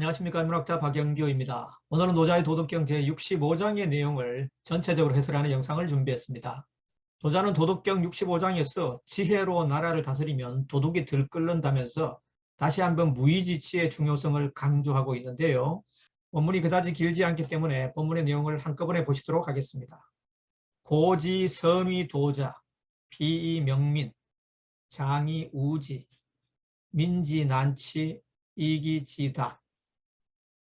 안녕하십니까. 인문학자 박영규입니다. 오늘은 노자의 도덕경 제65장의 내용을 전체적으로 해설하는 영상을 준비했습니다. 노자는 도덕경 65장에서 지혜로 나라를 다스리면 도둑이 들끓는다면서 다시 한번 무의지치의 중요성을 강조하고 있는데요. 원문이 그다지 길지 않기 때문에 본문의 내용을 한꺼번에 보시도록 하겠습니다. 고지 선위 도자, 비이 명민, 장이 우지, 민지 난치, 이기 지다,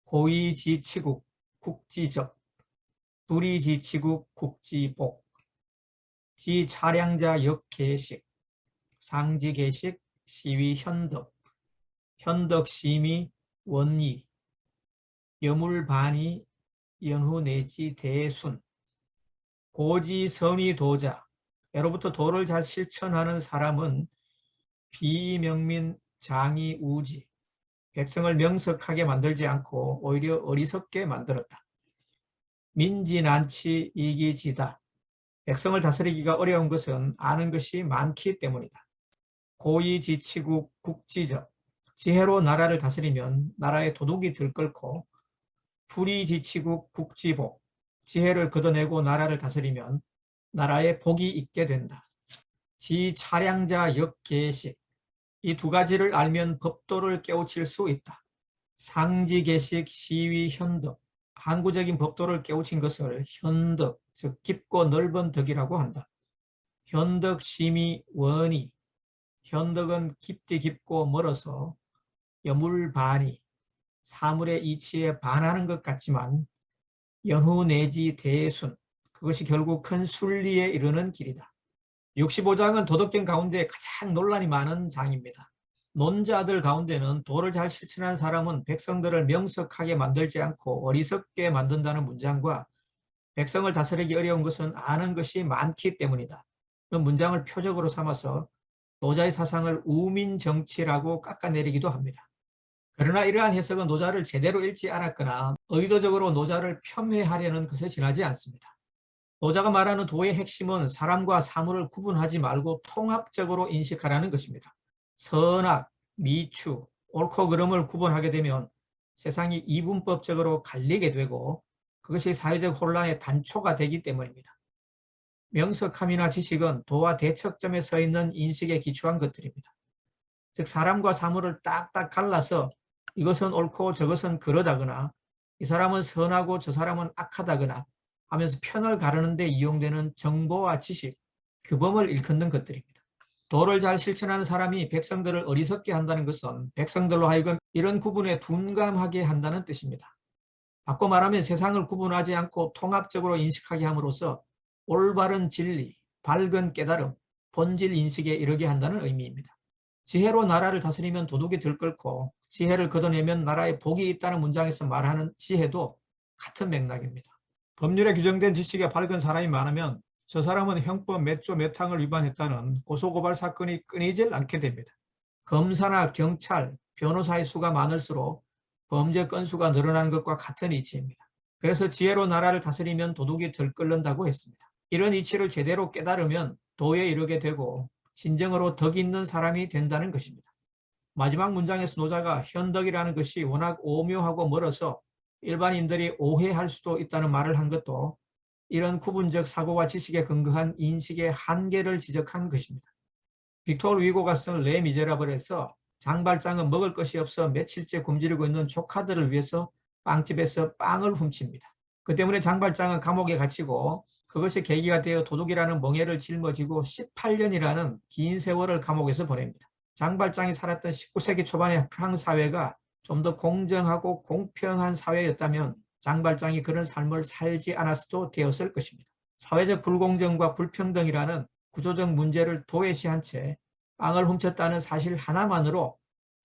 고위지치국, 국지적, 불이지치국, 국지복, 지차량자 역계식, 상지계식, 시위현덕, 현덕심의, 원리, 여물반의, 연후내지 대순, 고지선의도자, 예로부터 도를 잘 실천하는 사람은 비명민, 장이우지, 백성을 명석하게 만들지 않고 오히려 어리석게 만들었다. 민지난치 이기지다. 백성을 다스리기가 어려운 것은 아는 것이 많기 때문이다. 고위지치국 국지적. 지혜로 나라를 다스리면 나라의 도둑이 들끓고, 불의지치국 국지복. 지혜를 걷어내고 나라를 다스리면 나라에 복이 있게 된다. 지차량자 역계식. 이 두 가지를 알면 법도를 깨우칠 수 있다. 상지계식, 시위현덕. 항구적인 법도를 깨우친 것을 현덕, 즉 깊고 넓은 덕이라고 한다. 현덕, 심의, 원의. 현덕은 깊디 깊고 멀어서 여물반의, 사물의 이치에 반하는 것 같지만 연후 내지 대순, 그것이 결국 큰 순리에 이르는 길이다. 65장은 도덕경 가운데 가장 논란이 많은 장입니다. 논자들 가운데는 도를 잘 실천하는 사람은 백성들을 명석하게 만들지 않고 어리석게 만든다는 문장과 백성을 다스리기 어려운 것은 아는 것이 많기 때문이다. 그 문장을 표적으로 삼아서 노자의 사상을 우민정치라고 깎아내리기도 합니다. 그러나 이러한 해석은 노자를 제대로 읽지 않았거나 의도적으로 노자를 폄훼하려는 것에 지나지 않습니다. 노자가 말하는 도의 핵심은 사람과 사물을 구분하지 말고 통합적으로 인식하라는 것입니다. 선악, 미추, 옳고 그름을 구분하게 되면 세상이 이분법적으로 갈리게 되고 그것이 사회적 혼란의 단초가 되기 때문입니다. 명석함이나 지식은 도와 대척점에 서 있는 인식에 기초한 것들입니다. 즉 사람과 사물을 딱딱 갈라서 이것은 옳고 저것은 그러다거나 이 사람은 선하고 저 사람은 악하다거나 하면서 편을 가르는 데 이용되는 정보와 지식, 규범을 일컫는 것들입니다. 도를 잘 실천하는 사람이 백성들을 어리석게 한다는 것은 백성들로 하여금 이런 구분에 둔감하게 한다는 뜻입니다. 바꿔 말하면 세상을 구분하지 않고 통합적으로 인식하게 함으로써 올바른 진리, 밝은 깨달음, 본질 인식에 이르게 한다는 의미입니다. 지혜로 나라를 다스리면 도둑이 들끓고 지혜를 걷어내면 나라에 복이 있다는 문장에서 말하는 지혜도 같은 맥락입니다. 법률에 규정된 지식에 밝은 사람이 많으면 저 사람은 형법 몇 조 몇 항을 위반했다는 고소고발 사건이 끊이질 않게 됩니다. 검사나 경찰, 변호사의 수가 많을수록 범죄 건수가 늘어나는 것과 같은 이치입니다. 그래서 지혜로 나라를 다스리면 도둑이 들끓는다고 했습니다. 이런 이치를 제대로 깨달으면 도에 이르게 되고 진정으로 덕 있는 사람이 된다는 것입니다. 마지막 문장에서 노자가 현덕이라는 것이 워낙 오묘하고 멀어서 일반인들이 오해할 수도 있다는 말을 한 것도 이런 구분적 사고와 지식에 근거한 인식의 한계를 지적한 것입니다. 빅토르 위고가 쓴 레 미제라블에서 장발장은 먹을 것이 없어 며칠째 굶주리고 있는 조카들을 위해서 빵집에서 빵을 훔칩니다. 그 때문에 장발장은 감옥에 갇히고 그것이 계기가 되어 도둑이라는 멍에를 짊어지고 18년이라는 긴 세월을 감옥에서 보냅니다. 장발장이 살았던 19세기 초반의 프랑스 사회가 좀 더 공정하고 공평한 사회였다면 장발장이 그런 삶을 살지 않았어도 되었을 것입니다. 사회적 불공정과 불평등이라는 구조적 문제를 도외시한 채 빵을 훔쳤다는 사실 하나만으로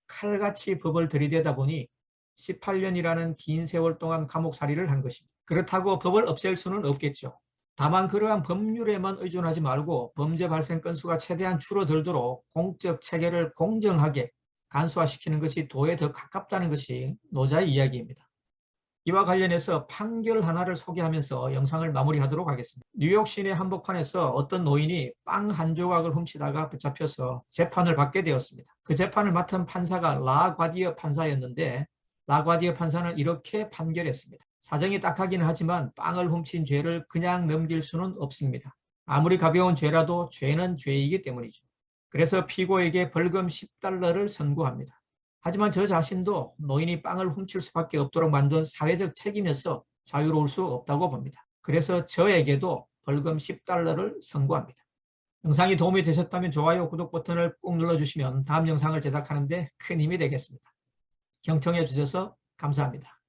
칼같이 법을 들이대다 보니 18년이라는 긴 세월 동안 감옥살이를 한 것입니다. 그렇다고 법을 없앨 수는 없겠죠. 다만 그러한 법률에만 의존하지 말고 범죄 발생 건수가 최대한 줄어들도록 공적 체계를 공정하게 간소화시키는 것이 도에 더 가깝다는 것이 노자의 이야기입니다. 이와 관련해서 판결 하나를 소개하면서 영상을 마무리하도록 하겠습니다. 뉴욕 시내 한복판에서 어떤 노인이 빵 한 조각을 훔치다가 붙잡혀서 재판을 받게 되었습니다. 그 재판을 맡은 판사가 라 과디어 판사였는데 라과디에 판사는 이렇게 판결했습니다. 사정이 딱하기는 하지만 빵을 훔친 죄를 그냥 넘길 수는 없습니다. 아무리 가벼운 죄라도 죄는 죄이기 때문이죠. 그래서 피고에게 벌금 10달러를 선고합니다. 하지만 저 자신도 노인이 빵을 훔칠 수밖에 없도록 만든 사회적 책임에서 자유로울 수 없다고 봅니다. 그래서 저에게도 벌금 10달러를 선고합니다. 영상이 도움이 되셨다면 좋아요, 구독 버튼을 꼭 눌러주시면 다음 영상을 제작하는 데 큰 힘이 되겠습니다. 경청해 주셔서 감사합니다.